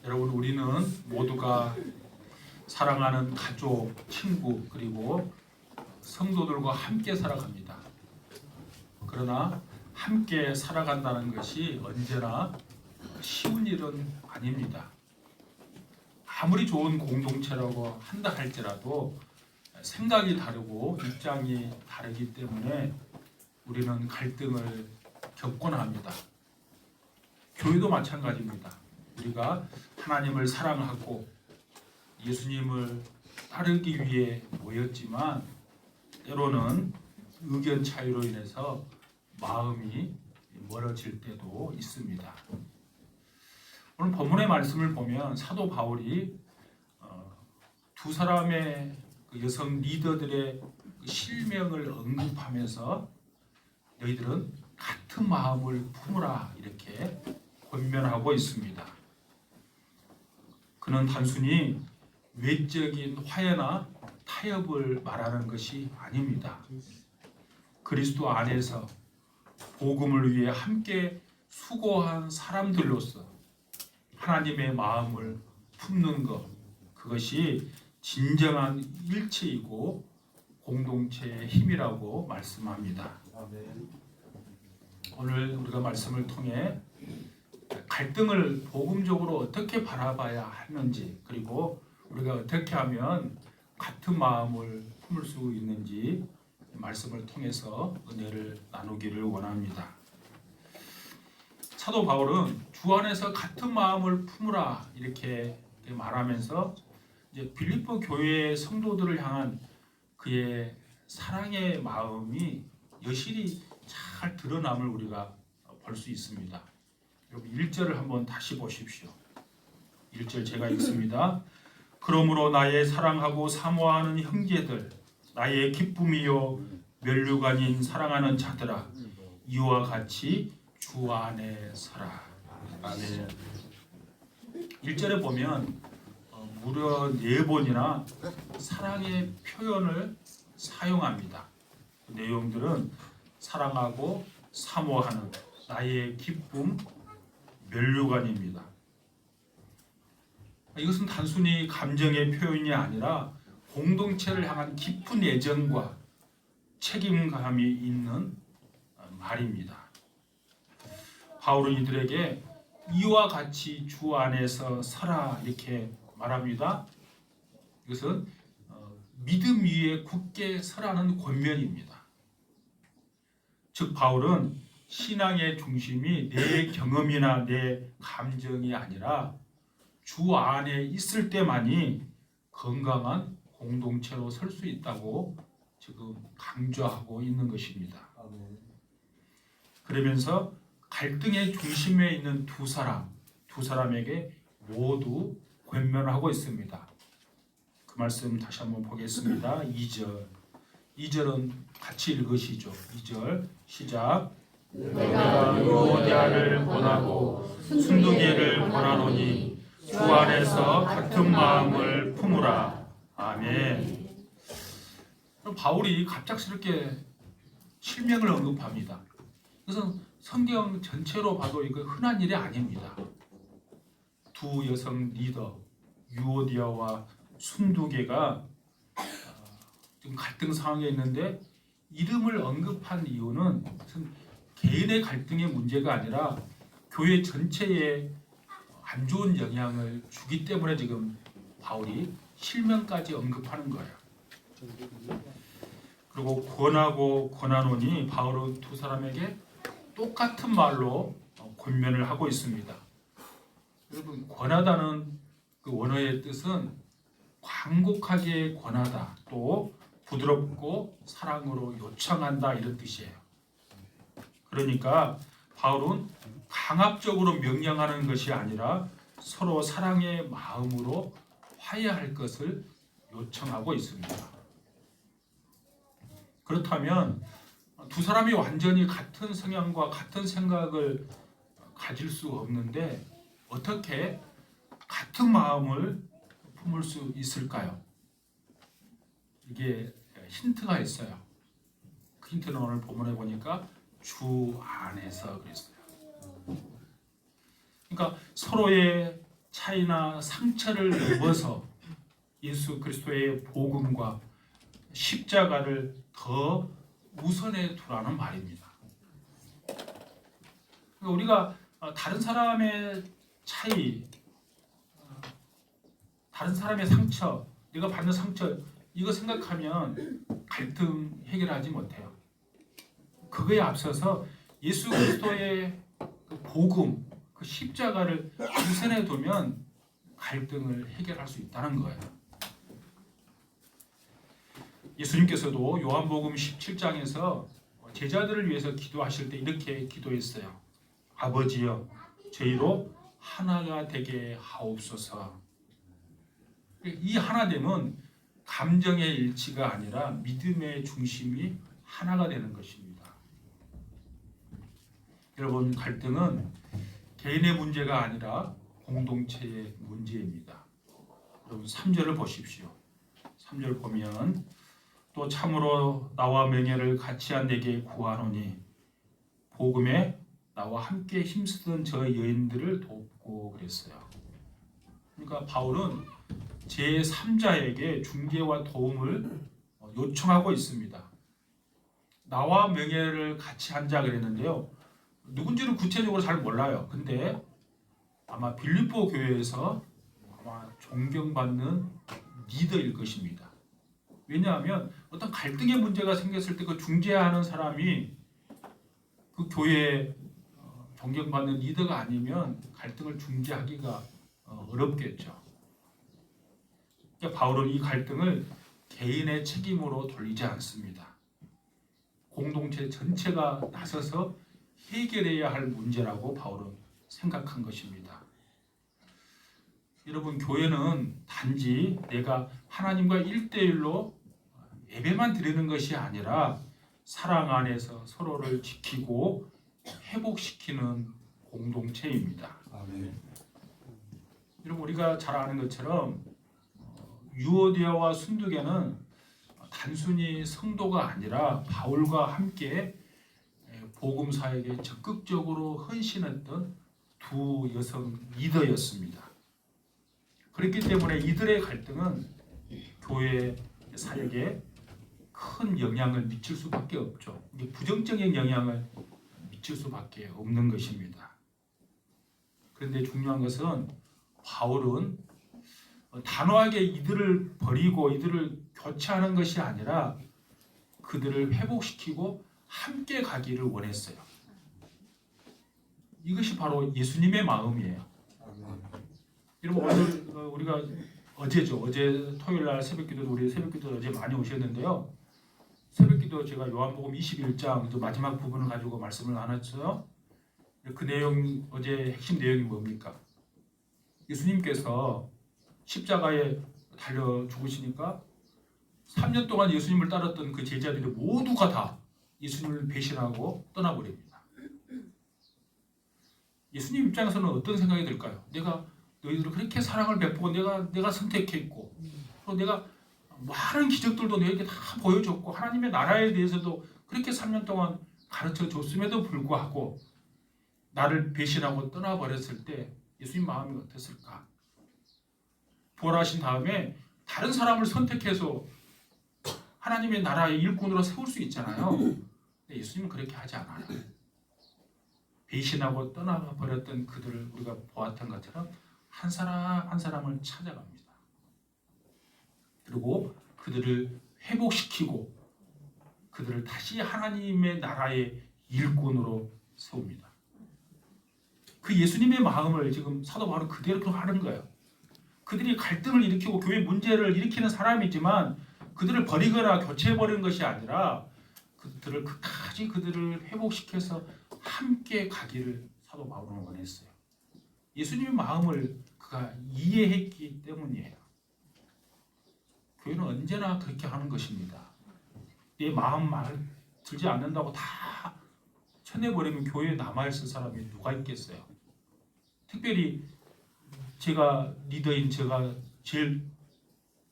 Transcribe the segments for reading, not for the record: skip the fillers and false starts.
여러분, 우리는 모두가 사랑하는 가족, 친구, 그리고 성도들과 함께 살아갑니다. 그러나 함께 살아간다는 것이 언제나 쉬운 일은 아닙니다. 아무리 좋은 공동체라고 한다 할지라도 생각이 다르고 입장이 다르기 때문에 우리는 갈등을 겪곤 합니다. 교회도 마찬가지입니다. 우리가 하나님을 사랑하고 예수님을 따르기 위해 모였지만 때로는 의견 차이로 인해서 마음이 멀어질 때도 있습니다. 오늘 본문의 말씀을 보면 사도 바울이 두 사람의 여성 리더들의 실명을 언급하면서 너희들은 같은 마음을 품으라 이렇게 권면하고 있습니다. 그는 단순히 외적인 화해나 타협을 말하는 것이 아닙니다. 그리스도 안에서 복음을 위해 함께 수고한 사람들로서 하나님의 마음을 품는 것, 그것이 진정한 일체이고 공동체의 힘이라고 말씀합니다. 오늘 우리가 말씀을 통해 갈등을 복음적으로 어떻게 바라봐야 하는지, 그리고 우리가 어떻게 하면 같은 마음을 품을 수 있는지 말씀을 통해서 은혜를 나누기를 원합니다. 사도 바울은 주 안에서 같은 마음을 품으라 이렇게 말하면서 이제 빌립보 교회의 성도들을 향한 그의 사랑의 마음이 여실히 잘 드러남을 우리가 볼 수 있습니다. 여러분 1절을 한번 다시 보십시오. 1절 제가 읽습니다. 그러므로 나의 사랑하고 사모하는 형제들, 나의 기쁨이요 면류관인 사랑하는 자들아, 이와 같이 주 안에 서라. 아멘. 1절에 보면 무려 4번이나 사랑의 표현을 사용합니다. 그 내용들은 사랑하고 사모하는, 나의 기쁨, 면류관입니다. 이것은 단순히 감정의 표현이 아니라 공동체를 향한 깊은 애정과 책임감이 있는 말입니다. 바울은 이들에게 이와 같이 주 안에서 서라 이렇게 말합니다. 이것은 믿음 위에 굳게 서라는 권면입니다. 즉 바울은 신앙의 중심이 내 경험이나 내 감정이 아니라 주 안에 있을 때만이 건강한 공동체로 설 수 있다고 지금 강조하고 있는 것입니다. 그러면서 갈등의 중심에 있는 두 사람에게 모두 권면하고 있습니다. 그 말씀 다시 한번 보겠습니다. 2절은 같이 읽으시죠. 2절 시작. 내가 유오디아를 권하고 순두개를 권하노니 주 안에서 같은 마음을 품으라. 아멘. 바울이 갑작스럽게 실명을 언급합니다. 그것은 성경 전체로 봐도 이거 흔한 일이 아닙니다. 두 여성 리더 유오디아와 순두개가 지금 갈등 상황에 있는데 이름을 언급한 이유는 개인의 갈등의 문제가 아니라 교회 전체에 안 좋은 영향을 주기 때문에 지금 바울이 실명까지 언급하는 거예요. 그리고 권하고 권하노니 바울은 두 사람에게 똑같은 말로 권면을 하고 있습니다. 여러분 권하다는 그 원어의 뜻은 광곡하게 권하다, 또 부드럽고 사랑으로 요청한다 이런 뜻이에요. 그러니까 바울은 강압적으로 명령하는 것이 아니라 서로 사랑의 마음으로 화해할 것을 요청하고 있습니다. 그렇다면 두 사람이 완전히 같은 성향과 같은 생각을 가질 수 없는데 어떻게 같은 마음을 품을 수 있을까요? 이게 힌트가 있어요. 그 힌트는 오늘 본문에 보니까 주 안에서 그랬어요. 그러니까 서로의 차이나 상처를 넘어서 예수 그리스도의 복음과 십자가를 더 우선에 두라는 말입니다. 그러니까 우리가 다른 사람의 차이, 다른 사람의 상처, 내가 받는 상처 이거 생각하면 갈등 해결하지 못해요. 그거에 앞서서 예수 그리스도의 그 복음, 그 십자가를 우선에 두면 갈등을 해결할 수 있다는 거예요. 예수님께서도 요한복음 17장에서 제자들을 위해서 기도하실 때 이렇게 기도했어요. 아버지여, 저희로 하나가 되게 하옵소서. 이 하나됨은 감정의 일치가 아니라 믿음의 중심이 하나가 되는 것입니다. 여러분, 갈등은 개인의 문제가 아니라 공동체의 문제입니다. 여러분 3절을 보십시오. 3절 보면 또 참으로 나와 명예를 같이 한 내게 구하노니 복음에 나와 함께 힘쓰던 저 여인들을 돕고 그랬어요. 그러니까 바울은 제3자에게 중재와 도움을 요청하고 있습니다. 나와 명예를 같이 한 자 그랬는데요. 누군지를 구체적으로 잘 몰라요. 근데 아마 빌립보 교회에서 아마 존경받는 리더일 것입니다. 왜냐하면 어떤 갈등의 문제가 생겼을 때 그 중재하는 사람이 그 교회에 존경받는 리더가 아니면 갈등을 중재하기가 어렵겠죠. 그러니까 바울은 이 갈등을 개인의 책임으로 돌리지 않습니다. 공동체 전체가 나서서 해결해야 할 문제라고 바울은 생각한 것입니다. 여러분, 교회는 단지 내가 하나님과 1대1로 예배만 드리는 것이 아니라 사랑 안에서 서로를 지키고 회복시키는 공동체입니다. 아멘. 여러분, 우리가 잘 아는 것처럼 유오디아와 순두계는 단순히 성도가 아니라 바울과 함께 복음 사역에 적극적으로 헌신했던 두 여성 리더였습니다. 그렇기 때문에 이들의 갈등은 교회 사역에 큰 영향을 미칠 수밖에 없죠. 부정적인 영향을 미칠 수밖에 없는 것입니다. 그런데 중요한 것은 바울은 단호하게 이들을 버리고 이들을 교체하는 것이 아니라 그들을 회복시키고 함께 가기를 원했어요. 이것이 바로 예수님의 마음이에요. 여러분, 오늘 우리가 어제 토요일 날 새벽기도 우리 새벽기도 어제 많이 오셨는데요. 새벽기도 제가 요한복음 21장 마지막 부분을 가지고 말씀을 나눴어요. 그 내용 어제 핵심 내용이 뭡니까? 예수님께서 십자가에 달려 죽으시니까 3년 동안 예수님을 따랐던 그 제자들이 모두가 다 예수님을 배신하고 떠나버립니다. 예수님 입장에서는 어떤 생각이 들까요? 내가 너희들을 그렇게 사랑을 베푸고 내가 선택했고 또 내가 많은 기적들도 너희에게 다 보여줬고 하나님의 나라에 대해서도 그렇게 3년 동안 가르쳐 줬음에도 불구하고 나를 배신하고 떠나버렸을 때 예수님 마음이 어땠을까? 부활하신 다음에 다른 사람을 선택해서 하나님의 나라의 일꾼으로 세울 수 있잖아요. 근데 예수님은 그렇게 하지 않아요. 배신하고 떠나버렸던 그들을 우리가 보았던 것처럼 한 사람 한 사람을 찾아갑니다. 그리고 그들을 회복시키고 그들을 다시 하나님의 나라의 일꾼으로 세웁니다. 그 예수님의 마음을 지금 사도 바울은 그대로 하는 거예요. 그들이 갈등을 일으키고 교회 문제를 일으키는 사람이지만 그들을 버리거나 교체해버리는 것이 아니라 그들을 끝까지 그들을 회복시켜서 함께 가기를 사도 바울은 원했어요. 예수님의 마음을 그가 이해했기 때문이에요. 교회는 언제나 그렇게 하는 것입니다. 내 마음 말 들지 않는다고 다 쳐내버리면 교회에 남아있을 사람이 누가 있겠어요? 특별히 제가 리더인 제가 제일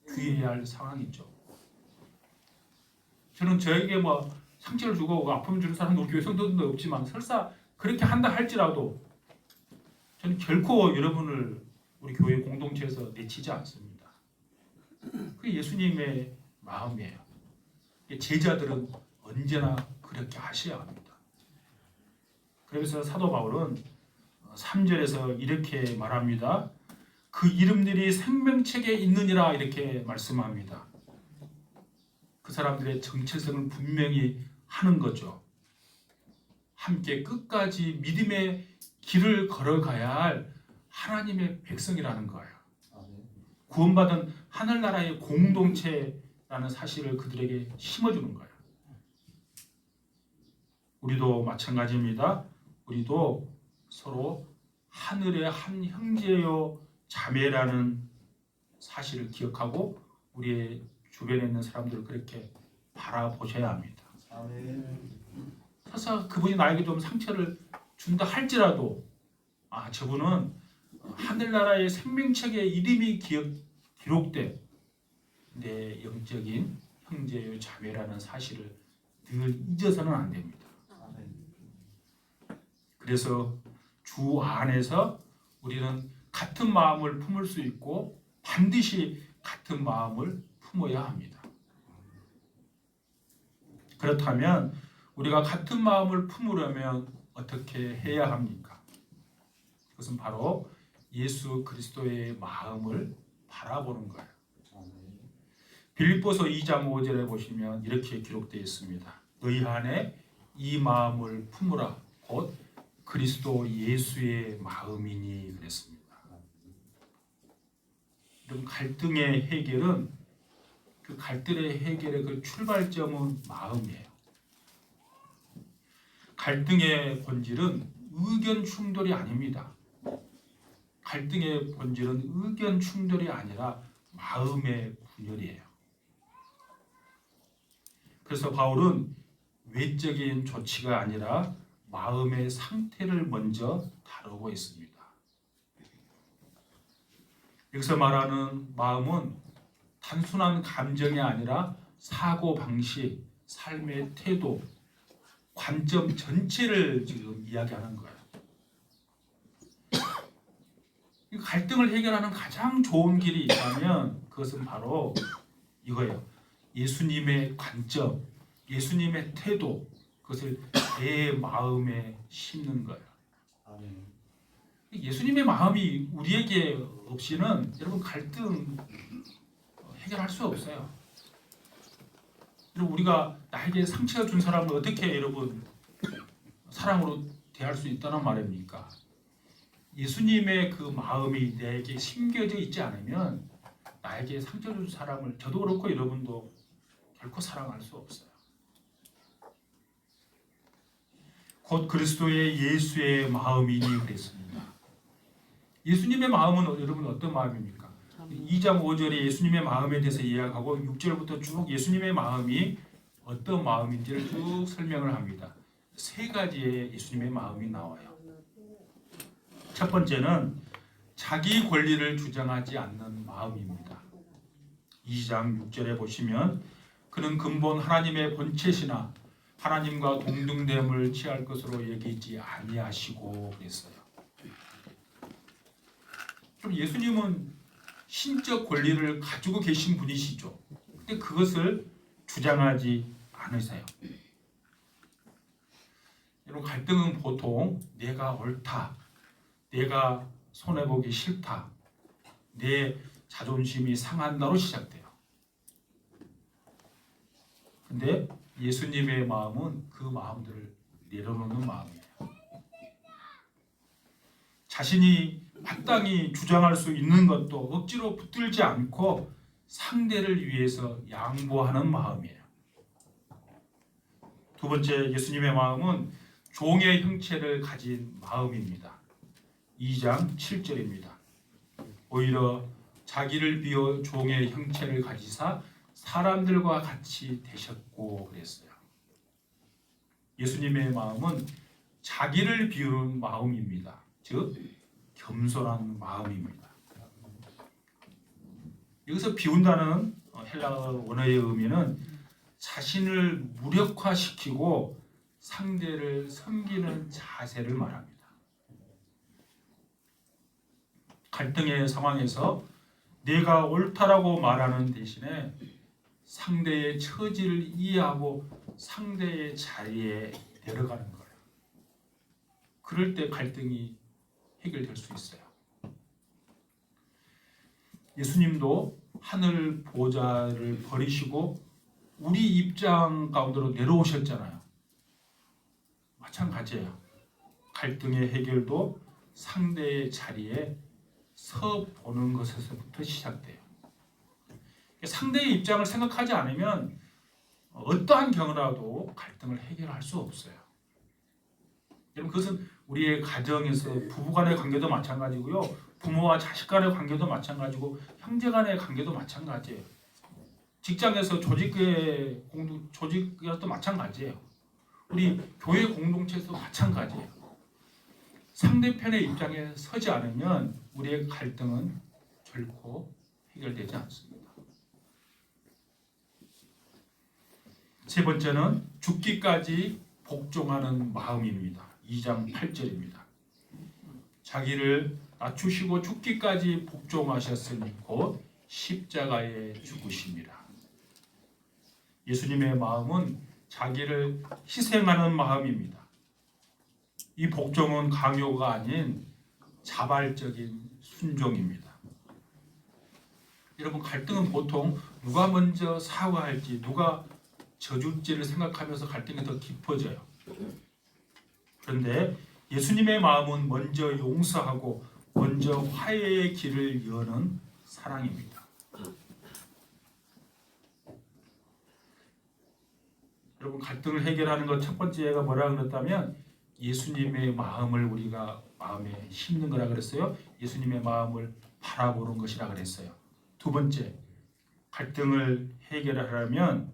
주의해야 할 상황이죠. 저는 저에게 뭐 상처를 주고 아픔을 주는 사람도 우리 교회 성도들도 없지만 설사 그렇게 한다 할지라도 저는 결코 여러분을 우리 교회 공동체에서 내치지 않습니다. 그게 예수님의 마음이에요. 제자들은 언제나 그렇게 하셔야 합니다. 그래서 사도 바울은 3절에서 이렇게 말합니다. 그 이름들이 생명책에 있느니라 이렇게 말씀합니다. 그 사람들의 정체성을 분명히 하는 거죠. 함께 끝까지 믿음의 길을 걸어가야 할 하나님의 백성이라는 거예요. 구원받은 하늘나라의 공동체라는 사실을 그들에게 심어주는 거예요. 우리도 마찬가지입니다. 우리도 서로 하늘의 한 형제요 자매라는 사실을 기억하고 우리의 주변에 있는 사람들을 그렇게 바라보셔야 합니다. 설사 그분이 나에게 좀 상처를 준다 할지라도 저분은 하늘나라의 생명책에 이름이 기록돼 내 영적인 형제요 자매라는 사실을 늘 잊어서는 안 됩니다. 그래서 주 안에서 우리는 같은 마음을 품을 수 있고 반드시 같은 마음을 품어야 합니다. 그렇다면 우리가 같은 마음을 품으려면 어떻게 해야 합니까? 그것은 바로 예수 그리스도의 마음을 바라보는 거예요. 빌립보서 2장 5절에 보시면 이렇게 기록되어 있습니다. 너희 안에 이 마음을 품으라 곧 그리스도 예수의 마음이니 그랬습니다. 이런 갈등의 해결은 그 갈등의 해결의 그 출발점은 마음이에요. 갈등의 본질은 의견 충돌이 아닙니다. 갈등의 본질은 의견 충돌이 아니라 마음의 분열이에요. 그래서 바울은 외적인 조치가 아니라 마음의 상태를 먼저 다루고 있습니다. 여기서 말하는 마음은 단순한 감정이 아니라 사고방식, 삶의 태도, 관점 전체를 지금 이야기하는 거예요. 이 갈등을 해결하는 가장 좋은 길이 있다면 그것은 바로 이거예요. 예수님의 관점, 예수님의 태도, 그것을 내 마음에 심는 거예요. 예수님의 마음이 우리에게 없이는 여러분 갈등 해결할 수 없어요. 여러분 우리가 나에게 상처를 준 사람을 어떻게 여러분 사랑으로 대할 수 있다는 말입니까? 예수님의 그 마음이 내게 심겨져 있지 않으면 나에게 상처 준 사람을 저도 그렇고 여러분도 결코 사랑할 수 없어요. 곧 그리스도의 예수의 마음이니 그랬습니다. 예수님의 마음은 여러분 어떤 마음입니까? 2장 5절에 예수님의 마음에 대해서 이야기하고 6절부터 쭉 예수님의 마음이 어떤 마음인지를 쭉 설명을 합니다. 세 가지의 예수님의 마음이 나와요. 첫 번째는 자기 권리를 주장하지 않는 마음입니다. 2장 6절에 보시면 그는 근본 하나님의 본체시나 하나님과 동등됨을 취할 것으로 여기지 아니하시고 그랬어요. 좀 예수님은 신적 권리를 가지고 계신 분이시죠. 근데 그것을 주장하지 않으세요. 여러분 갈등은 보통 내가 옳다, 내가 손해보기 싫다, 내 자존심이 상한다로 시작돼요. 근데 예수님의 마음은 그 마음들을 내려놓는 마음이에요. 자신이 마땅히 주장할 수 있는 것도 억지로 붙들지 않고 상대를 위해서 양보하는 마음이에요. 두 번째 예수님의 마음은 종의 형체를 가진 마음입니다. 2장 7절입니다. 오히려 자기를 비워 종의 형체를 가지사 사람들과 같이 되셨고 그랬어요. 예수님의 마음은 자기를 비우는 마음입니다. 즉 겸손한 마음입니다. 여기서 비운다는 헬라어 원어의 의미는 자신을 무력화시키고 상대를 섬기는 자세를 말합니다. 갈등의 상황에서 내가 옳다라고 말하는 대신에 상대의 처지를 이해하고 상대의 자리에 내려가는 거예요. 그럴 때 갈등이 해결될 수 있어요. 예수님도 하늘 보좌를 버리시고 우리 입장 가운데로 내려오셨잖아요. 마찬가지예요. 갈등의 해결도 상대의 자리에 서 보는 것에서부터 시작돼요. 상대의 입장을 생각하지 않으면 어떠한 경우라도 갈등을 해결할 수 없어요. 여러분, 그것은 우리의 가정에서 부부간의 관계도 마찬가지고요, 부모와 자식 간의 관계도 마찬가지고, 형제 간의 관계도 마찬가지예요. 직장에서 조직에서도 마찬가지예요. 우리 교회 공동체에서 마찬가지예요. 상대편의 입장에 서지 않으면 우리의 갈등은 결코 해결되지 않습니다. 세 번째는 죽기까지 복종하는 마음입니다. 2장 8절입니다. 자기를 낮추시고 죽기까지 복종하셨으니 곧 십자가에 죽으심이라. 예수님의 마음은 자기를 희생하는 마음입니다. 이 복종은 강요가 아닌 자발적인 순종입니다. 여러분, 갈등은 보통 누가 먼저 사과할지, 누가 져줄지를 생각하면서 갈등이 더 깊어져요. 그런데 예수님의 마음은 먼저 용서하고 먼저 화해의 길을 여는 사랑입니다. 여러분, 갈등을 해결하는 것 첫 번째가 뭐라 그랬다면 예수님의 마음을 우리가 마음에 심는 거라 그랬어요. 예수님의 마음을 바라보는 것이라 그랬어요. 두 번째, 갈등을 해결하려면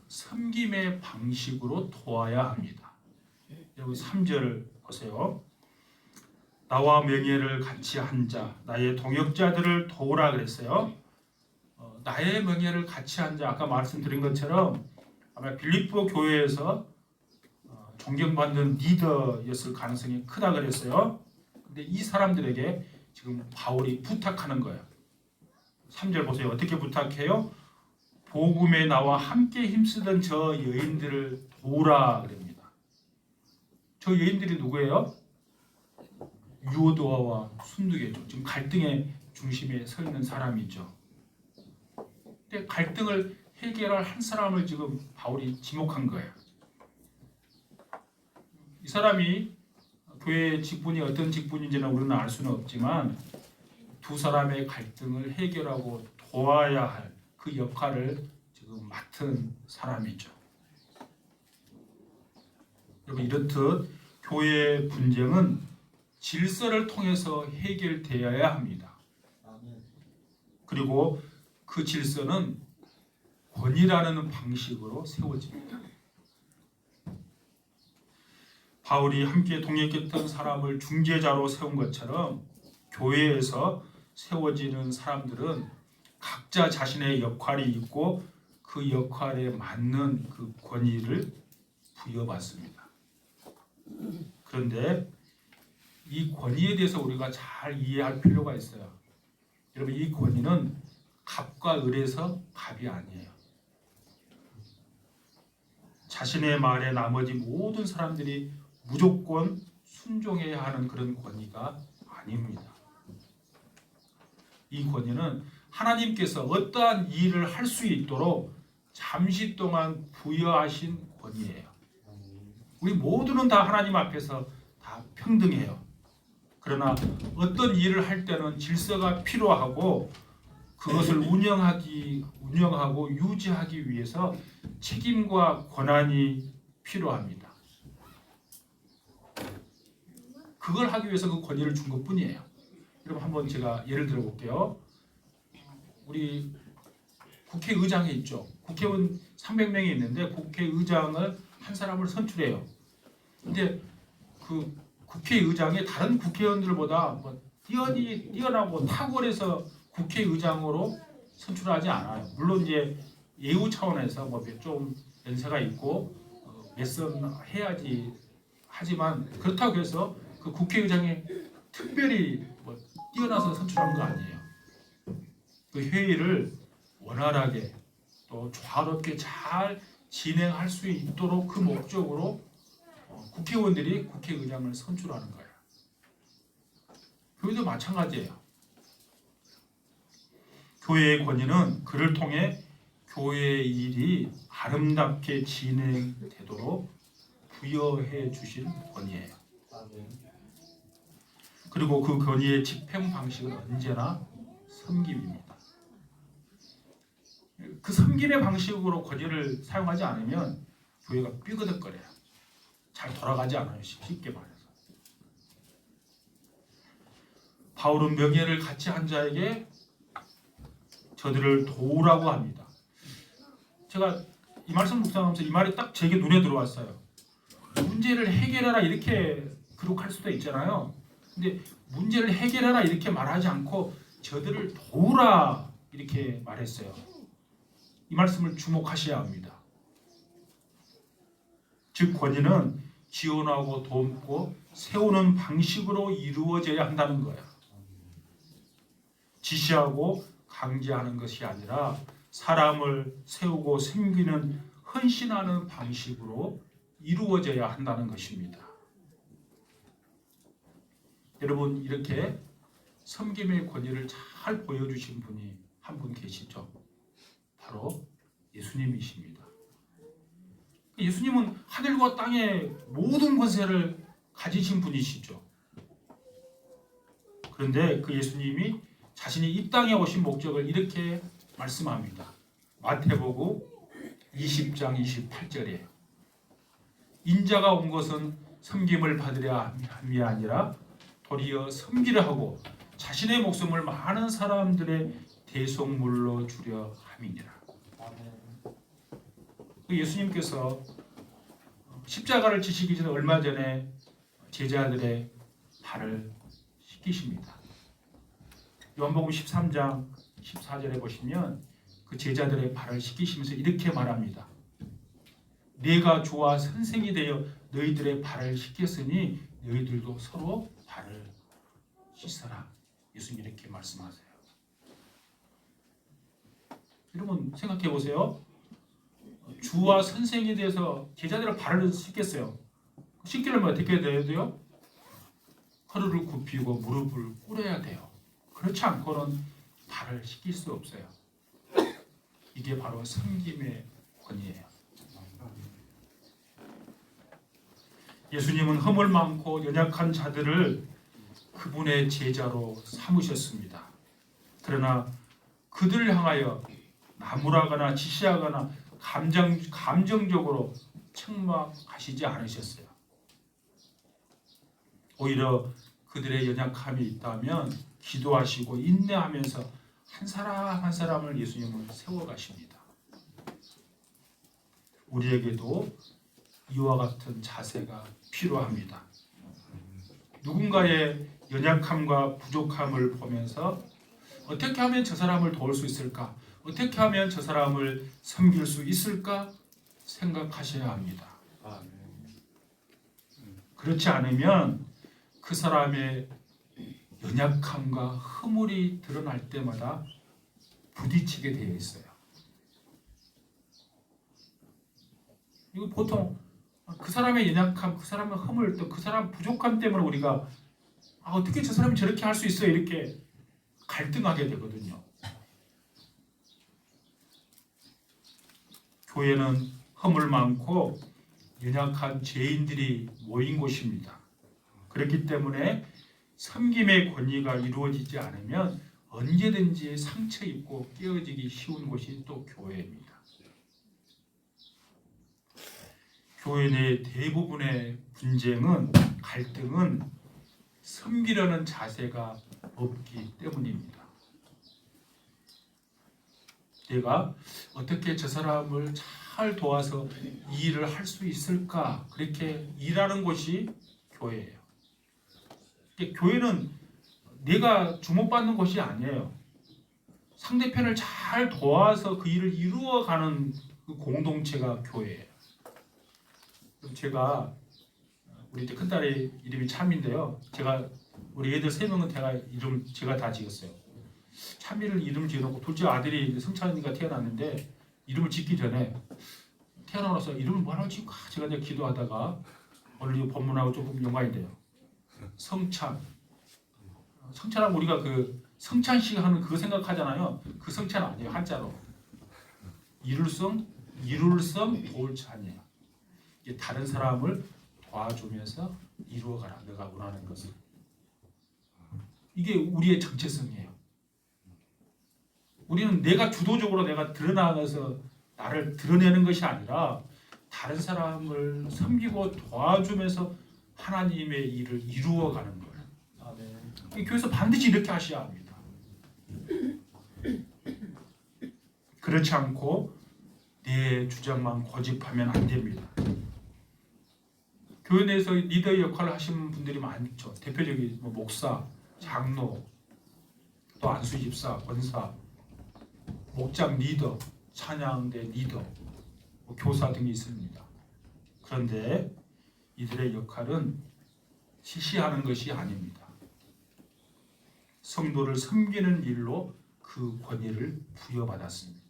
섬김의 방식으로 도와야 합니다. 여기 3절 보세요. 나와 명예를 같이 한 자, 나의 동역자들을 도우라 그랬어요. 나의 명예를 같이 한 자, 아까 말씀드린 것처럼 아마 빌립보 교회에서 존경받는 리더였을 가능성이 크다 그랬어요. 근데 이 사람들에게 지금 바울이 부탁하는 거예요. 3절 보세요. 어떻게 부탁해요? 복음에 나와 함께 힘쓰던 저 여인들을 도우라 그럽니다. 저 여인들이 누구예요? 유오도아와 순두개죠. 지금 갈등의 중심에 서 있는 사람이죠. 근데 갈등을 해결할 한 사람을 지금 바울이 지목한 거예요. 이 사람이 교회의 직분이 어떤 직분인지는 우리는 알 수는 없지만 두 사람의 갈등을 해결하고 도와야 할 그 역할을 지금 맡은 사람이죠. 여러분, 이렇듯 교회의 분쟁은 질서를 통해서 해결되어야 합니다. 그리고 그 질서는 권위라는 방식으로 세워집니다. 바울이 함께 동역했던 사람을 중재자로 세운 것처럼 교회에서 세워지는 사람들은 각자 자신의 역할이 있고 그 역할에 맞는 그 권위를 부여받습니다. 그런데 이 권위에 대해서 우리가 잘 이해할 필요가 있어요. 여러분, 이 권위는 갑과 을에서 갑이 아니에요. 자신의 말에 나머지 모든 사람들이 무조건 순종해야 하는 그런 권위가 아닙니다. 이 권위는 하나님께서 어떠한 일을 할 수 있도록 잠시 동안 부여하신 권위예요. 우리 모두는 다 하나님 앞에서 다 평등해요. 그러나 어떤 일을 할 때는 질서가 필요하고 그것을 운영하고 유지하기 위해서 책임과 권한이 필요합니다. 그걸 하기 위해서 그 권위를 준 것뿐이에요. 여러분, 한번 제가 예를 들어 볼게요. 우리 국회의장이 있죠. 국회의원 300명이 있는데 국회의장을 한 사람을 선출해요. 근데 그 국회의장이 다른 국회의원들보다 뛰어나고 탁월해서 국회의장으로 선출하지 않아요. 물론 이제 예우 차원에서 좀 연세가 있고 몇 선 해야지 하지만 그렇다고 해서 그 국회의장이 특별히 뛰어나서 선출한 거 아니에요. 그 회의를 원활하게 또 조화롭게 잘 진행할 수 있도록 그 목적으로 국회의원들이 국회의장을 선출하는 거예요. 교회도 마찬가지예요. 교회의 권위는 그를 통해 교회의 일이 아름답게 진행되도록 부여해 주신 권위예요. 그리고 그 권위의 집행 방식은 언제나 섬김입니다. 그 섬김의 방식으로 권위를 사용하지 않으면 교회가 삐그덕거려요. 잘 돌아가지 않아요. 쉽게 말해서. 바울은 명예를 갖지 한 자에게 저들을 도우라고 합니다. 제가 이 말씀 묵상하면서 이 말이 딱 제게 눈에 들어왔어요. 문제를 해결하라 이렇게 기록할 수도 있잖아요. 근데 문제를 해결하라 이렇게 말하지 않고 저들을 도우라 이렇게 말했어요. 이 말씀을 주목하셔야 합니다. 즉 권위는 지원하고 돕고 세우는 방식으로 이루어져야 한다는 거예요. 지시하고 강제하는 것이 아니라 사람을 세우고 섬기는 헌신하는 방식으로 이루어져야 한다는 것입니다. 여러분 이렇게 섬김의 권위를 잘 보여주신 분이 한 분 계시죠? 바로 예수님이십니다. 예수님은 하늘과 땅의 모든 권세를 가지신 분이시죠. 그런데 그 예수님이 자신이 이 땅에 오신 목적을 이렇게 말씀합니다. 마태복음 20장 28절이에요. 인자가 온 것은 섬김을 받으려 함이 아니라 도리어 섬기려 하고 자신의 목숨을 많은 사람들의 대속물로 주려 함이니라. 예수님께서 십자가를 지시기 전에 얼마 전에 제자들의 발을 씻기십니다. 요한복음 13장 14절에 보시면 그 제자들의 발을 씻기시면서 이렇게 말합니다. 내가 주와 선생이 되어 너희들의 발을 씻겼으니 너희들도 서로 발을 씻어라. 예수님 이렇게 말씀하세요. 여러분 생각해 보세요. 주와 선생이 돼서 제자들의 발을 씻겠어요. 씻기려면 어떻게 돼야 돼요? 허리를 굽히고 무릎을 꿇어야 돼요. 그렇지 않고는 발을 씻길 수 없어요. 이게 바로 섬김의 권위예요. 예수님은 허물 많고 연약한 자들을 그분의 제자로 삼으셨습니다. 그러나 그들을 향하여 나무라거나 지시하거나 감정적으로 책망하시지 않으셨어요. 오히려 그들의 연약함이 있다면 기도하시고 인내하면서 한 사람 한 사람을 예수님은 세워가십니다. 우리에게도 이와 같은 자세가 필요합니다. 누군가의 연약함과 부족함을 보면서 어떻게 하면 저 사람을 도울 수 있을까? 어떻게 하면 저 사람을 섬길 수 있을까? 생각하셔야 합니다. 그렇지 않으면 그 사람의 연약함과 허물이 드러날 때마다 부딪히게 되어 있어요. 이거 보통 그 사람의 연약함, 그 사람의 허물, 또 그 사람 부족함 때문에 우리가 어떻게 저 사람이 저렇게 할 수 있어요? 이렇게 갈등하게 되거든요. 교회는 허물 많고 연약한 죄인들이 모인 곳입니다. 그렇기 때문에 섬김의 권위가 이루어지지 않으면 언제든지 상처 입고 깨어지기 쉬운 곳이 또 교회입니다. 교회 내 대부분의 분쟁은 갈등은 섬기려는 자세가 없기 때문입니다. 내가 어떻게 저 사람을 잘 도와서 이 일을 할 수 있을까? 그렇게 일하는 곳이 교회예요. 교회는 내가 주목받는 곳이 아니에요. 상대편을 잘 도와서 그 일을 이루어가는 그 공동체가 교회예요. 제가 우리 큰딸의 이름이 참인데요. 제가 우리 애들 3명은 이름을 제가 다 지었어요. 찬미를 이름 지어놓고 둘째 아들이 성찬이가 태어났는데 이름을 짓기 전에 태어나고 나서 이름을 뭐라고 지을까 제가 이제 기도하다가 오늘 이 본문하고 조금 연관이 돼요. 성찬. 성찬하면 우리가 그 성찬식 하는 그거 생각하잖아요. 그 성찬 아니에요. 한자로. 이룰성 도울찬이에요. 이게 다른 사람을 도와주면서 이루어가라. 내가 원하는 것을. 이게 우리의 정체성이에요. 우리는 내가 주도적으로 내가 드러나가서 나를 드러내는 것이 아니라 다른 사람을 섬기고 도와주면서 하나님의 일을 이루어가는 거예요. 이 교회에서 반드시 이렇게 하셔야 합니다. 그렇지 않고 내 주장만 고집하면 안 됩니다. 교회 내에서 리더의 역할을 하시는 분들이 많죠. 대표적인 목사, 장로, 또 안수집사, 권사, 목장 리더, 찬양대 리더, 교사 등이 있습니다. 그런데 이들의 역할은 지시하는 것이 아닙니다. 성도를 섬기는 일로 그 권위를 부여받았습니다.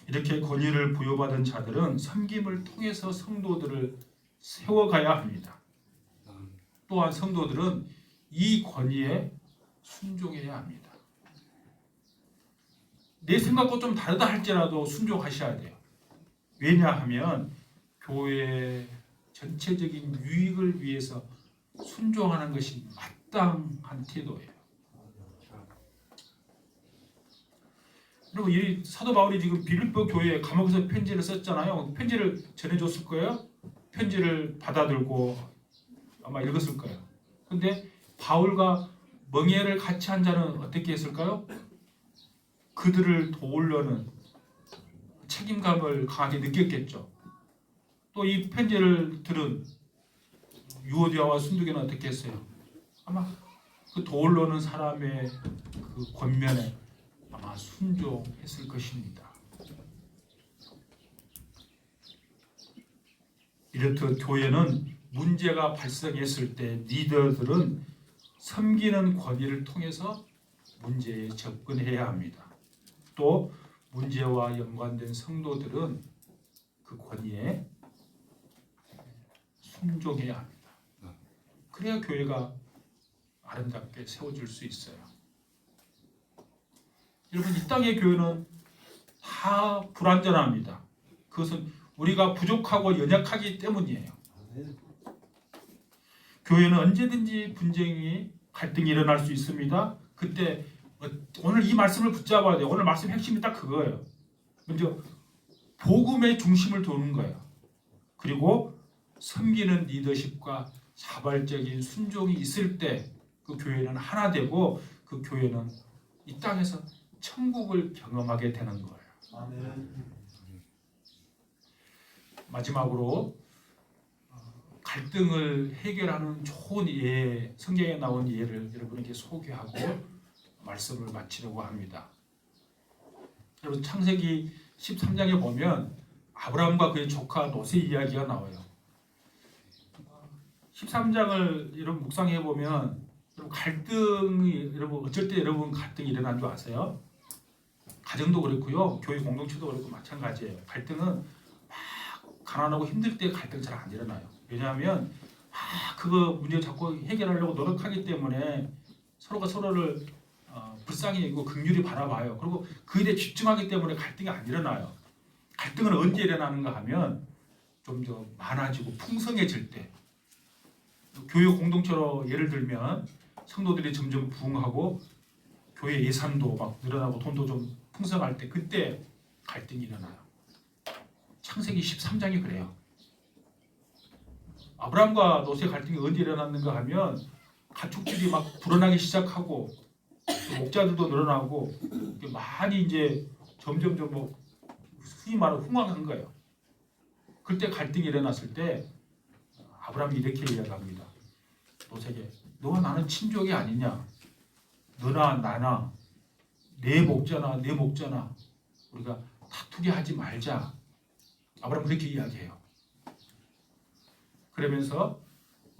이렇게 권위를 부여받은 자들은 섬김을 통해서 성도들을 세워가야 합니다. 또한 성도들은 이 권위에 순종해야 합니다. 내 생각과 좀 다르다 할지라도 순종하셔야 돼요. 왜냐하면 교회 전체적인 유익을 위해서 순종하는 것이 마땅한 태도예요. 그리고 이 사도 바울이 지금 빌립보 교회에 감옥에서 편지를 썼잖아요. 편지를 전해줬을 거예요. 편지를 받아들고 아마 읽었을 거예요. 근데 바울과 멍에를 같이 한 자는 어떻게 했을까요? 그들을 도우려는 책임감을 강하게 느꼈겠죠. 또 이 편지를 들은 유오디아와 순두개는 어떻게 했어요? 아마 그 도우려는 사람의 그 권면에 아마 순종했을 것입니다. 이렇듯 교회는 문제가 발생했을 때 리더들은 섬기는 권위를 통해서 문제에 접근해야 합니다. 또 문제와 연관된 성도들은 그 권위에 순종해야 합니다. 그래야 교회가 아름답게 세워질 수 있어요. 여러분, 이 땅의 교회는 다 불완전합니다. 그것은 우리가 부족하고 연약하기 때문이에요. 교회는 언제든지 분쟁이 갈등이 일어날 수 있습니다. 그때 오늘 이 말씀을 붙잡아야 돼요. 오늘 말씀 핵심이 딱 그거예요. 먼저 복음의 중심을 두는 거예요. 그리고 섬기는 리더십과 자발적인 순종이 있을 때 그 교회는 하나 되고 그 교회는 이 땅에서 천국을 경험하게 되는 거예요. 아멘. 마지막으로 갈등을 해결하는 좋은 예, 성경에 나온 예를 여러분에게 소개하고 말씀을 마치려고 합니다. 여러분, 창세기 13장에 보면 아브라함과 그의 조카 롯의 이야기가 나와요. 13장을 여러분 묵상해 보면 갈등이 여러분 어쩔 때 여러분 갈등이 일어난 줄 아세요? 가정도 그렇고요, 교회 공동체도 그렇고 마찬가지예요. 갈등은 막 가난하고 힘들 때 갈등 잘 안 일어나요. 왜냐하면 그거 문제 자꾸 해결하려고 노력하기 때문에 서로가 서로를 불쌍히 여기고 긍휼히 바라봐요. 그리고 그 일에 집중하기 때문에 갈등이 안 일어나요. 갈등은 언제 일어나는가 하면 좀 더 많아지고 풍성해질 때, 교회 공동체로 예를 들면 성도들이 점점 부흥하고 교회 예산도 막 늘어나고 돈도 좀 풍성할 때, 그때 갈등이 일어나요. 창세기 13장이 그래요. 아브라함과 롯의 갈등이 언제 일어났는가 하면 가축들이 막 불어나기 시작하고 목자들도 늘어나고 많이 이제 점점 흔히 말하면 흥황한 거예요. 그때 갈등이 일어났을 때 아브라함이 이렇게 이야기합니다. 롯에게, 너와 나는 친족이 아니냐? 너나 나나 내 목자나 내 목자나 우리가 다투게 하지 말자. 아브라함 그렇게 이야기해요. 그러면서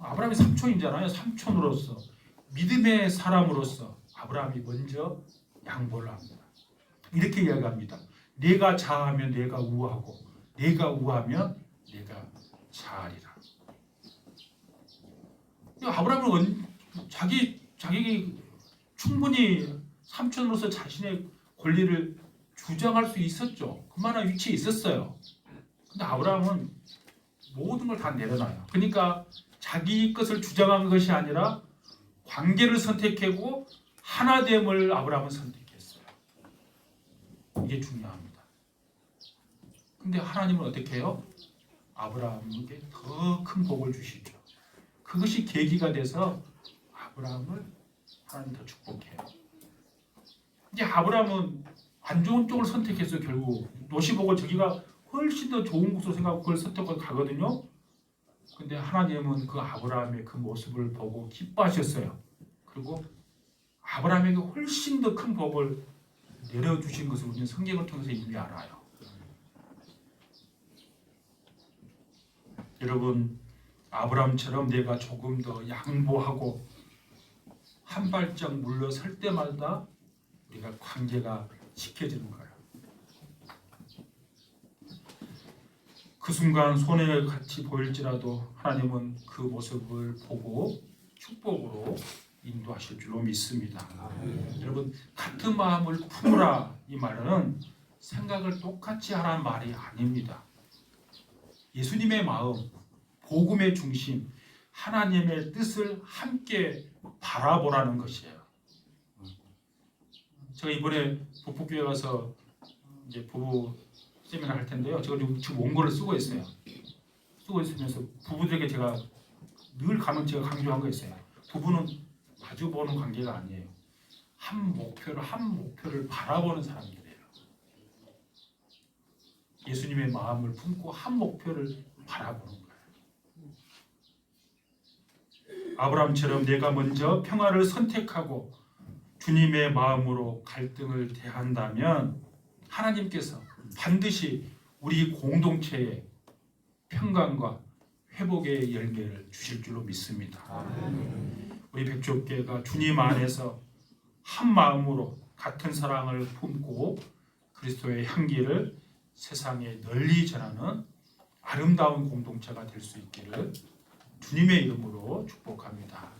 아브라함이 삼촌이잖아요. 삼촌으로서 믿음의 사람으로서 아브라함이 먼저 양보를 합니다. 이렇게 이야기합니다. 내가 자하면 내가 우하고 내가 우하면 내가 자하리라. 아브라함은 자기 충분히 삼촌으로서 자신의 권리를 주장할 수 있었죠. 그만한 위치에 있었어요. 근데 아브라함은 모든 걸 다 내려놔요. 그러니까 자기 것을 주장한 것이 아니라 관계를 선택하고 하나됨을 아브라함은 선택했어요. 이게 중요합니다. 근데 하나님은 어떻게 해요? 아브라함에게 더 큰 복을 주시죠. 그것이 계기가 돼서 아브라함을 하나님 더 축복해요. 이제 아브라함은 안 좋은 쪽을 선택해서 결국 롯이 보고 저기가 훨씬 더 좋은 곳으로 생각하고 그걸 선택하고 가거든요. 근데 하나님은 그 아브라함의 그 모습을 보고 기뻐하셨어요. 그리고 아브라함에게 훨씬 더 큰 복을 내려주신 것을 우리는 성경을 통해서 이미 알아요. 여러분, 아브라함처럼 내가 조금 더 양보하고 한 발짝 물러설 때마다 우리가 관계가 지켜지는 거예요. 그 순간 손해 같이 보일지라도 하나님은 그 모습을 보고 축복으로 인도하실 줄로 믿습니다. 여러분, 같은 마음을 품으라 이 말은 생각을 똑같이 하라는 말이 아닙니다. 예수님의 마음, 복음의 중심, 하나님의 뜻을 함께 바라보라는 것이에요. 제가 이번에 북북교회 가서 이제 부부 세미나 할 텐데요. 제가 지금 원고를 쓰고 있어요. 쓰고 있으면서 부부들에게 제가 늘 가면 제가 강조한 거 있어요. 부부는 마주보는 관계가 아니에요. 한 목표를 바라보는 사람들이에요. 예수님의 마음을 품고 한 목표를 바라보는 거예요. 아브라함처럼 내가 먼저 평화를 선택하고 주님의 마음으로 갈등을 대한다면 하나님께서 반드시 우리 공동체에 평강과 회복의 열매를 주실 줄로 믿습니다. 우리 백조교회가 주님 안에서 한 마음으로 같은 사랑을 품고 그리스도의 향기를 세상에 널리 전하는 아름다운 공동체가 될 수 있기를 주님의 이름으로 축복합니다.